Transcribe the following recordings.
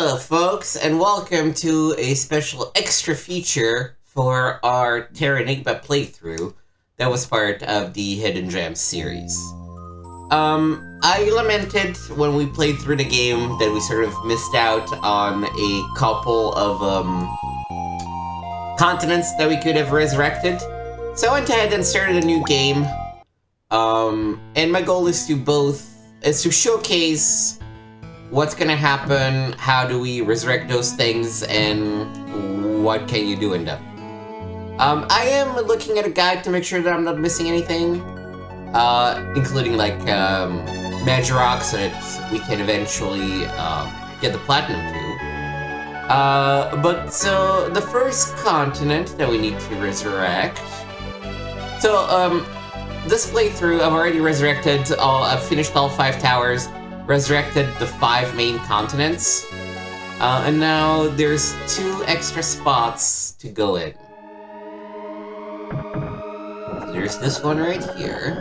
Hello folks, and welcome to a special extra feature for our Terranigma playthrough that was part of the Hidden Gems series. I lamented when we played through the game that we sort of missed out on a couple of continents that we could have resurrected. So I went ahead and started a new game. And my goal is to showcase what's gonna happen, how do we resurrect those things, and what can you do in them. I am looking at a guide to make sure that I'm not missing anything, including like magic rocks that we can eventually get the platinum to. But so the first continent that we need to resurrect. So this playthrough, I've already resurrected I've finished all 5 towers. Resurrected the 5 main continents, and now there's 2 extra spots to go in. So there's this one right here.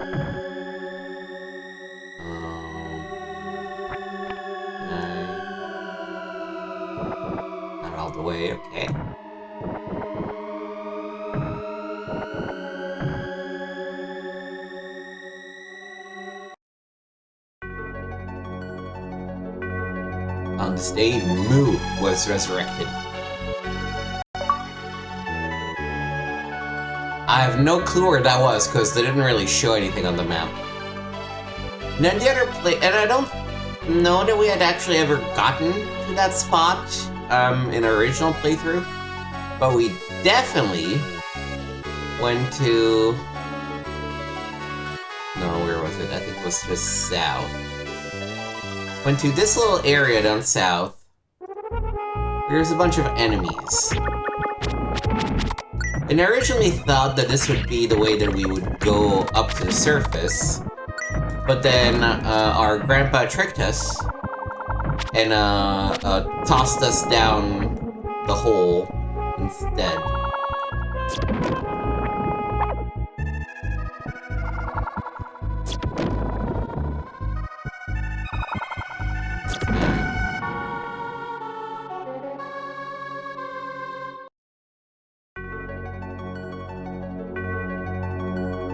Not all the way, okay. On this day, Mu was resurrected. I have no clue where that was, because they didn't really show anything on the map. And then the other and I don't know that we had actually ever gotten to that spot in our original playthrough, but we definitely went to... No, where was it? I think it was just south. Went to this little area down south. There's a bunch of enemies. And I originally thought that this would be the way that we would go up to the surface. But then our grandpa tricked us and tossed us down the hole instead.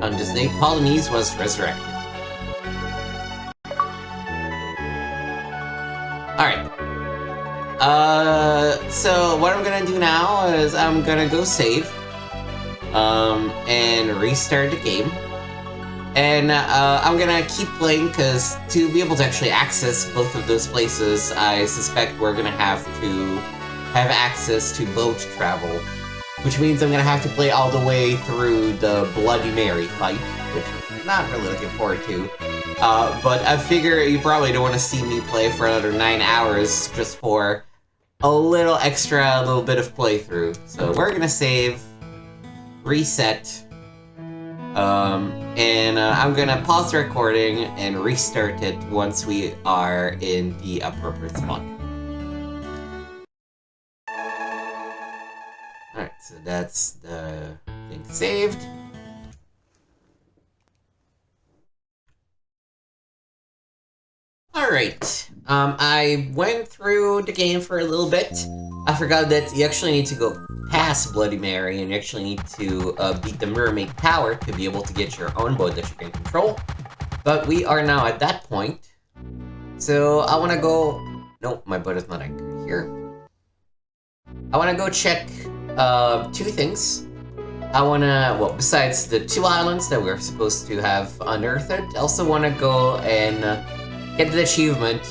On this day, Polynese was resurrected. Alright. So what I'm gonna do now is I'm gonna go save. And restart the game. And I'm gonna keep playing, because to be able to actually access both of those places, I suspect we're gonna have to have access to boat travel. Which means I'm gonna have to play all the way through the Bloody Mary fight, which I'm not really looking forward to. But I figure you probably don't want to see me play for another 9 hours just for a little bit of playthrough. So we're gonna save, reset, and I'm gonna pause the recording and restart it once we are in the appropriate spot. Alright, so that's the thing saved. Alright, I went through the game for a little bit. I forgot that you actually need to go past Bloody Mary, and you actually need to beat the Mermaid Tower to be able to get your own boat that you can control. But we are now at that point. So I want to go... Nope, my boat is not anchored here. I want to go check 2 things. I wanna, well, besides the 2 islands that we're supposed to have unearthed, I also wanna go and get the achievement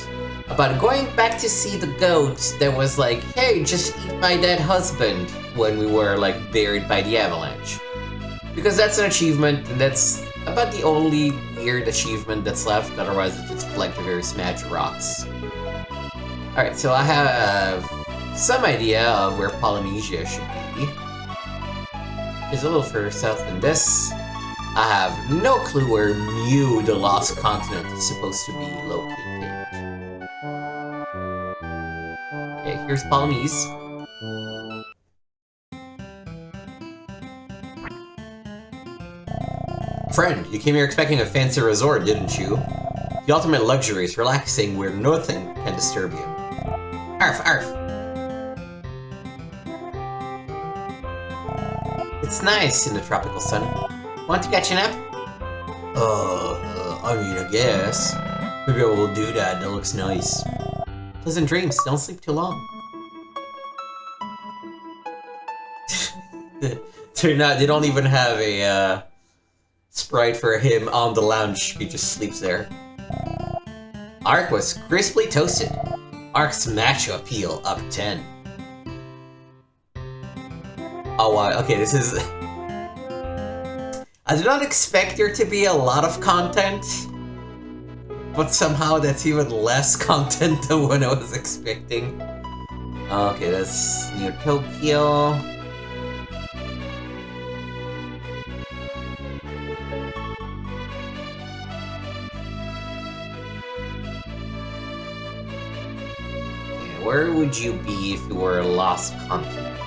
about going back to see the goat that was like, hey, just eat my dead husband, when we were, like, buried by the avalanche. Because that's an achievement, and that's about the only weird achievement that's left, otherwise it's just collect the various magic rocks. Alright, so I have some idea of where Polynesia should be. It's a little further south than this. I have no clue where Mu, the lost continent, is supposed to be located. Okay, here's Polynese. Friend, you came here expecting a fancy resort, didn't you? The ultimate luxury is relaxing where nothing can disturb you. Arf, arf. It's nice in the tropical sun. Want to catch a nap? I mean, I guess. Maybe I will do that. That looks nice. Pleasant dreams. Don't sleep too long. They don't even have a sprite for him on the lounge. He just sleeps there. Ark was crisply toasted. Ark's macho appeal up 10. Oh wow, okay, this is... I did not expect there to be a lot of content, but somehow that's even less content than what I was expecting. Okay, that's New Tokyo. Where would you be if you were a lost continent?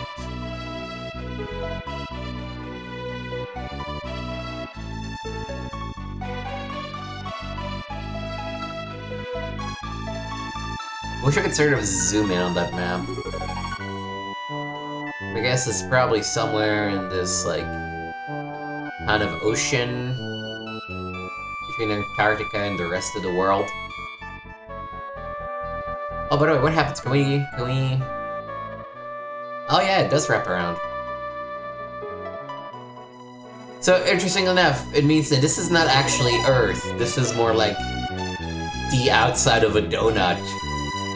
Wish I could sort of zoom in on that map. I guess it's probably somewhere in this, like, kind of ocean between Antarctica and the rest of the world. Oh, by the way, what happens? Can we... Oh yeah, it does wrap around. So, interesting enough, it means that this is not actually Earth. This is more like the outside of a donut.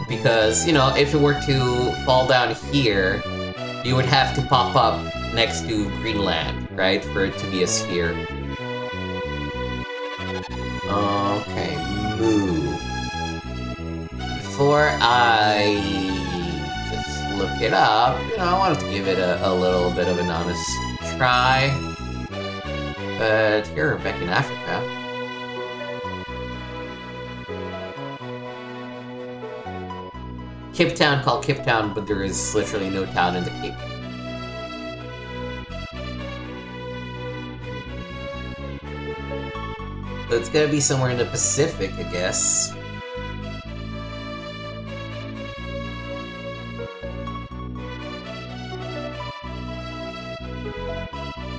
Because, you know, if it were to fall down here, you would have to pop up next to Greenland, right? For it to be a sphere. Okay, Mu. Before I just look it up, you know, I wanted to give it a little bit of an honest try. But here, back in Africa. Cape Town called Cape Town, but there is literally no town in the Cape. So it's gonna be somewhere in the Pacific, I guess.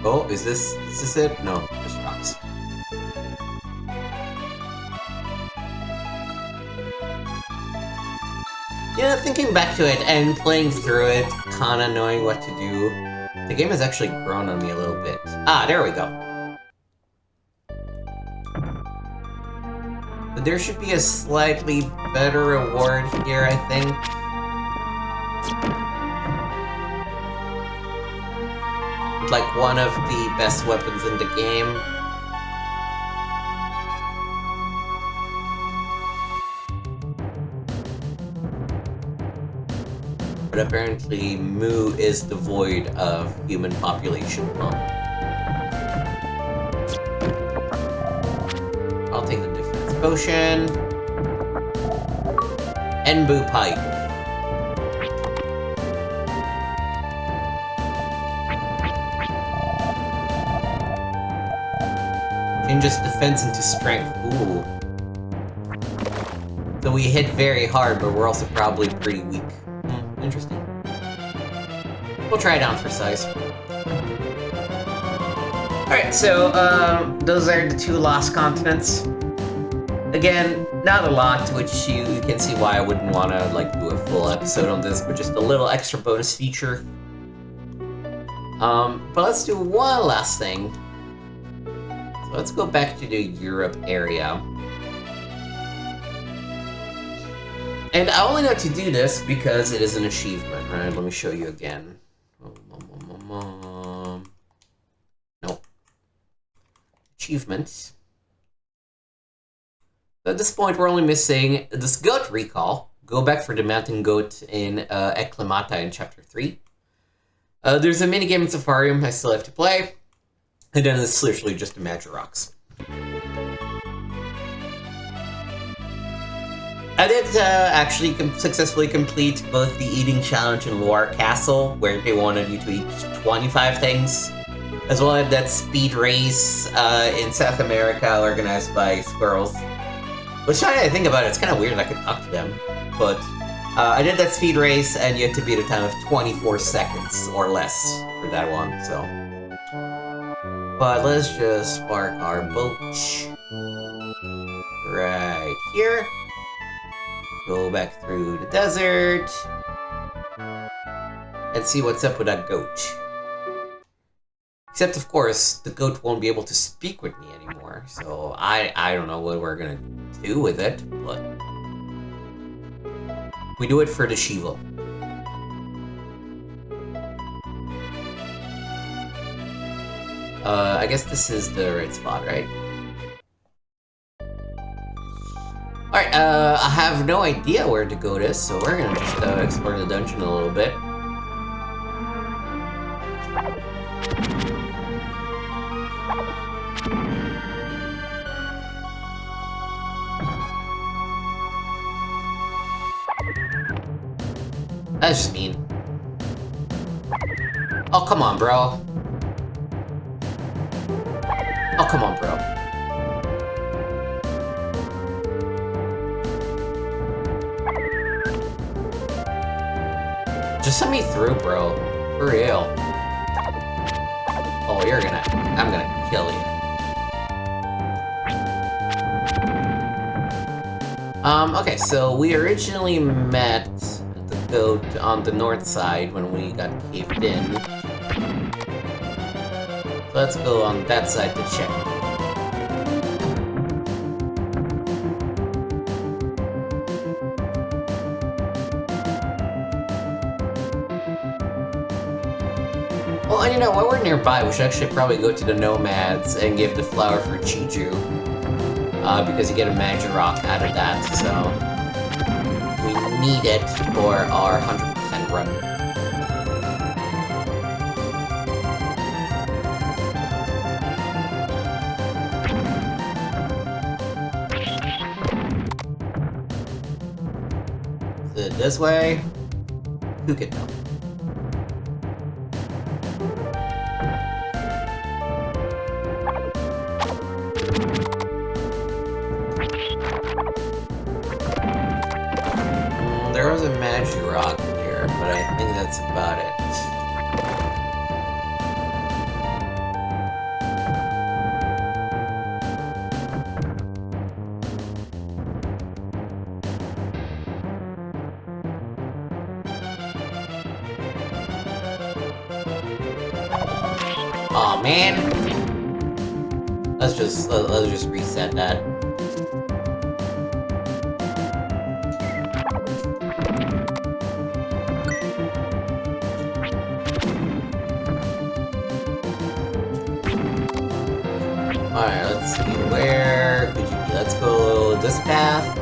Oh, is this it? No, just rocks. Yeah, thinking back to it and playing through it, kinda knowing what to do, the game has actually grown on me a little bit. Ah, there we go. But there should be a slightly better reward here, I think. Like one of the best weapons in the game. But apparently, Mu is devoid of human population. I'll take the defense potion. Enbu pipe. Changes defense into strength. Ooh. So we hit very hard, but we're also probably pretty weak. Interesting. We'll try it on for size. Alright, so, those are the 2 lost continents. Again, not a lot, which you can see why I wouldn't want to, like, do a full episode on this, but just a little extra bonus feature. But let's do one last thing. So let's go back to the Europe area. And I only know to do this because it is an achievement, right? Let me show you again. Nope. Achievements. So at this point, we're only missing this goat recall. Go back for the mountain goat in Eclimata in Chapter 3. There's a minigame in Sanitarium I still have to play. And then it's literally just the magic rocks. I did actually successfully complete both the Eating Challenge and Loire Castle, where they wanted you to eat 25 things, as well as that speed race in South America organized by squirrels. Which, now that I think about it, it's kind of weird I could talk to them, but I did that speed race, and you had to beat a time of 24 seconds or less for that one, so. But let's just park our boat right here. Go back through the desert. And see what's up with that goat. Except, of course, the goat won't be able to speak with me anymore, so I don't know what we're gonna do with it, but... we do it for the Shiva. I guess this is the right spot, right? Alright, I have no idea where to go this, so we're gonna just explore the dungeon a little bit. That's just mean. Oh, come on, bro. Oh, come on, bro. Just send me through, bro. For real. Oh, I'm gonna kill you. Okay, so we originally met the goat on the north side when we got caved in. So let's go on that side to check. Well, and you know, while we're nearby, we should actually probably go to the Nomads and give the flower for Chiju. Because you get a Magirock out of that, so... we need it for our 100% run. Is it this way? Who can tell? There was a Magirock here, but I think that's about it. Aw, man! Let's just reset that. Alright, let's see, where could you be? Let's go this path.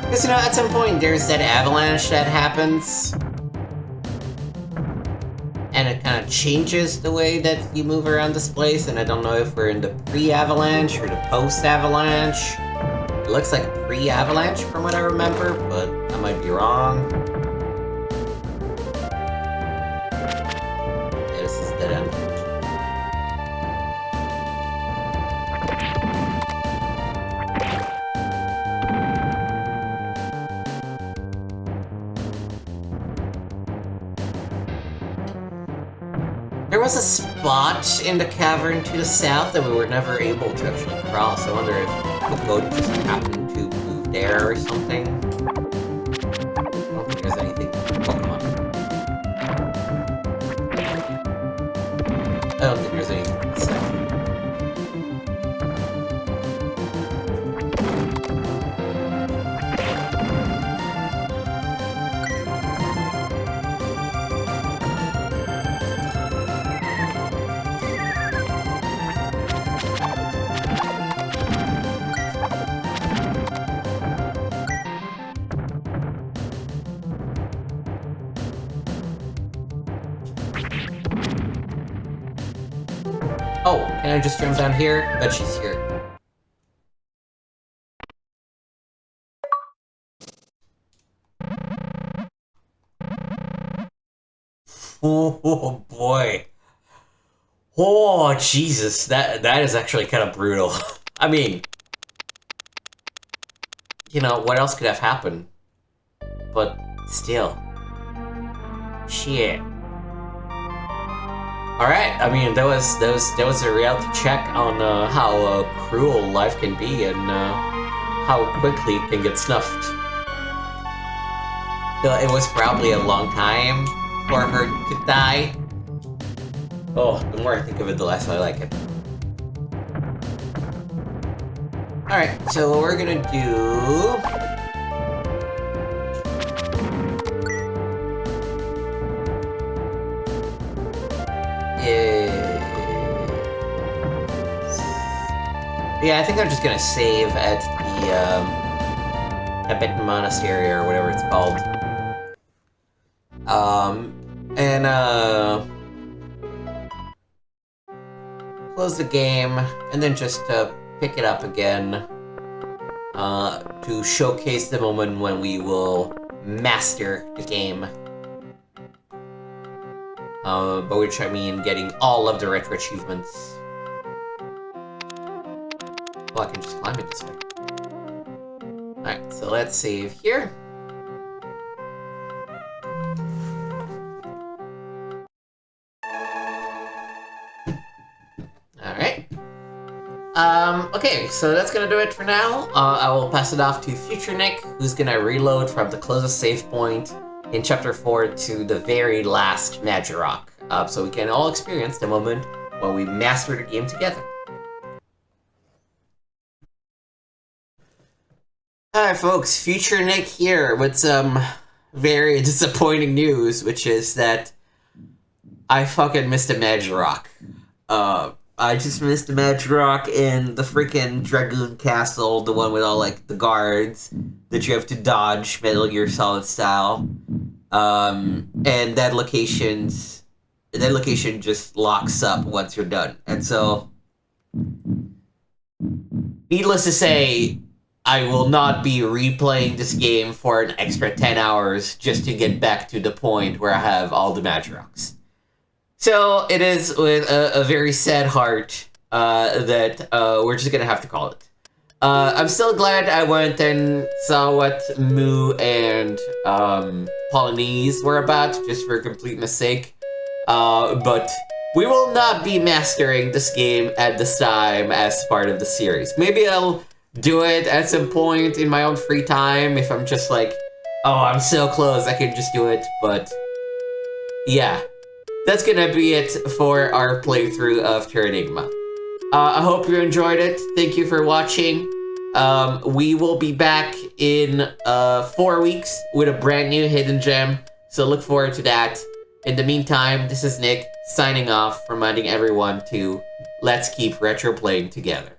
Because, you know, at some point there's that avalanche that happens. And it kind of changes the way that you move around this place, and I don't know if we're in the pre-avalanche or the post-avalanche. It looks like a pre-avalanche from what I remember, but I might be wrong. Yeah, this is dead end. There was a spot in the cavern to the south that we were never able to actually cross. I wonder if the goat just happened to move there or something. I don't think there's anything. Oh, come on. I don't think there's anything to say. Oh, can I just jump down here? Bet she's here. Oh boy. Oh, Jesus, that is actually kind of brutal. I mean, you know, what else could have happened? But still. Shit. Alright, I mean, that was a reality check on how cruel life can be and how quickly it can get snuffed. So it was probably a long time for her to die. Oh, the more I think of it, the less I like it. Alright, so what we're gonna do... Yeah, I think I'm just gonna save at the Tibet Monastery or whatever it's called. Close the game, and then just pick it up again to showcase the moment when we will master the game. By which I mean getting all of the retro achievements. Well, I can just climb it this way. Alright, so let's save here. Alright. Okay, so that's gonna do it for now. I will pass it off to Future Nick, who's gonna reload from the closest save point in Chapter 4 to the very last Majorok, so we can all experience the moment when we master the game together. Hi folks, Future Nick here with some very disappointing news, which is that I fucking missed a Majorok. I just missed a Majorok in the freaking Dragoon Castle, the one with all, like, the guards that you have to dodge Metal Gear Solid style. And that location just locks up once you're done. And so, needless to say, I will not be replaying this game for an extra 10 hours just to get back to the point where I have all the Majoroks. So, it is with a very sad heart that we're just gonna have to call it. I'm still glad I went and saw what Mu and Polynese were about, just for completeness sake. But we will not be mastering this game at this time as part of the series. Maybe I'll do it at some point in my own free time if I'm just like, oh, I'm so close, I can just do it, but yeah. That's gonna be it for our playthrough of Terranigma. I hope you enjoyed it. Thank you for watching. We will be back in 4 weeks with a brand new hidden gem, so look forward to that. In the meantime, this is Nick, signing off, reminding everyone to let's keep retro playing together.